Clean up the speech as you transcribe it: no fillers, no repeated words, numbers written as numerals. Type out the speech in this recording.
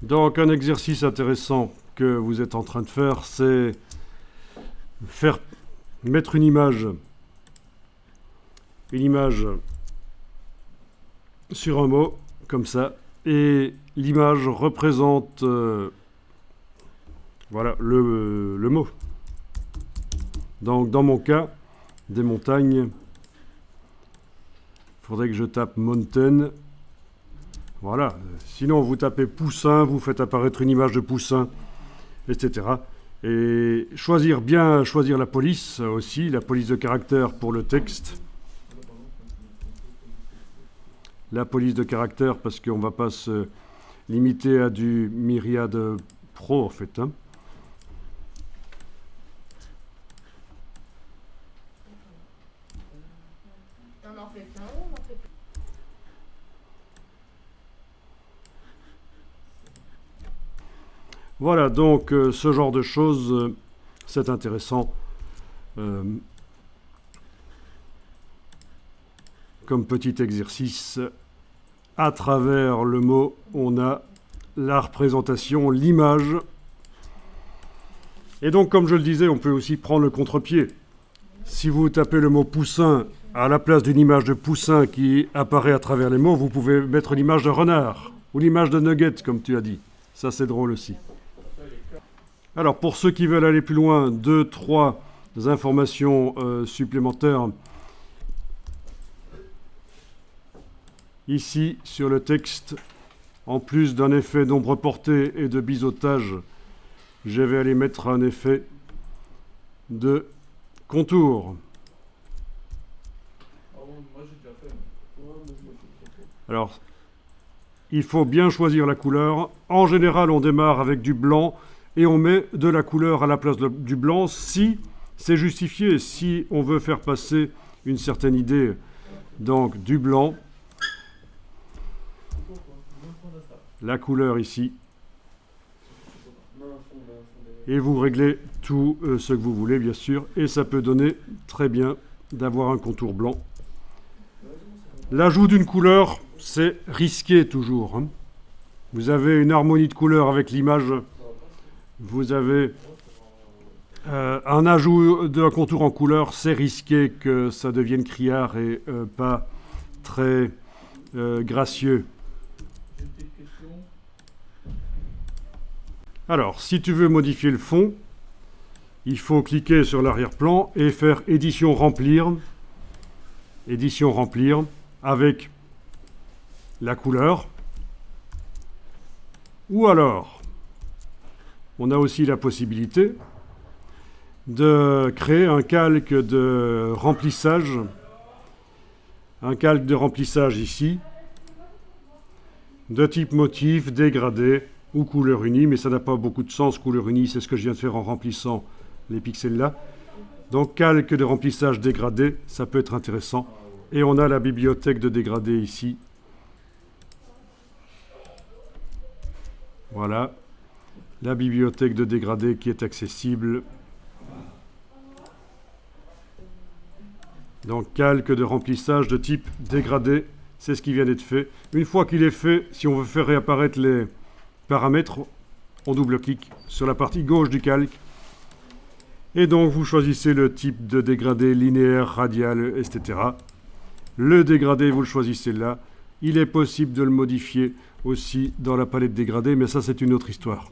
Donc un exercice intéressant que vous êtes en train de faire, c'est mettre une image sur un mot, comme ça, et l'image représente voilà, le mot. Donc dans mon cas, des montagnes, il faudrait que je tape mountain. Voilà, sinon vous tapez poussin, vous faites apparaître une image de poussin, etc. Et bien choisir la police aussi, la police de caractère pour le texte. La police de caractère parce qu'on ne va pas se limiter à du Myriad Pro en fait. Voilà, donc ce genre de choses, c'est intéressant. Comme petit exercice, à travers le mot, on a la représentation, l'image. Et donc, comme je le disais, on peut aussi prendre le contre-pied. Si vous tapez le mot poussin à la place d'une image de poussin qui apparaît à travers les mots, vous pouvez mettre l'image de renard ou l'image de nugget, comme tu as dit. Ça, c'est drôle aussi. Alors, pour ceux qui veulent aller plus loin, 2-3 informations supplémentaires. Ici, sur le texte, en plus d'un effet d'ombre portée et de biseautage, je vais aller mettre un effet de contour. Alors, il faut bien choisir la couleur. En général, on démarre avec du blanc et on met de la couleur à la place du blanc si c'est justifié, si on veut faire passer une certaine idée. Donc, du blanc. La couleur ici. Et vous réglez tout ce que vous voulez, bien sûr. Et ça peut donner très bien d'avoir un contour blanc. L'ajout d'une couleur, c'est risqué toujours. Vous avez une harmonie de couleurs avec l'image. Vous avez un ajout d'un contour en couleur, c'est risqué que ça devienne criard et pas très gracieux. Alors, si tu veux modifier le fond, il faut cliquer sur l'arrière-plan et faire édition remplir avec la couleur. Ou alors, on a aussi la possibilité de créer un calque de remplissage. Un calque de remplissage ici, de type motif, dégradé ou couleur unie, mais ça n'a pas beaucoup de sens, couleur unie, c'est ce que je viens de faire en remplissant les pixels là. Donc calque de remplissage dégradé, ça peut être intéressant. Et on a la bibliothèque de dégradé ici. Voilà, la bibliothèque de dégradé qui est accessible. Donc calque de remplissage de type dégradé, c'est ce qui vient d'être fait. Une fois qu'il est fait, si on veut faire réapparaître les paramètres, on double-clique sur la partie gauche du calque. Et donc vous choisissez le type de dégradé linéaire, radial, etc. Le dégradé, vous le choisissez là. Il est possible de le modifier aussi dans la palette dégradé, mais ça c'est une autre histoire.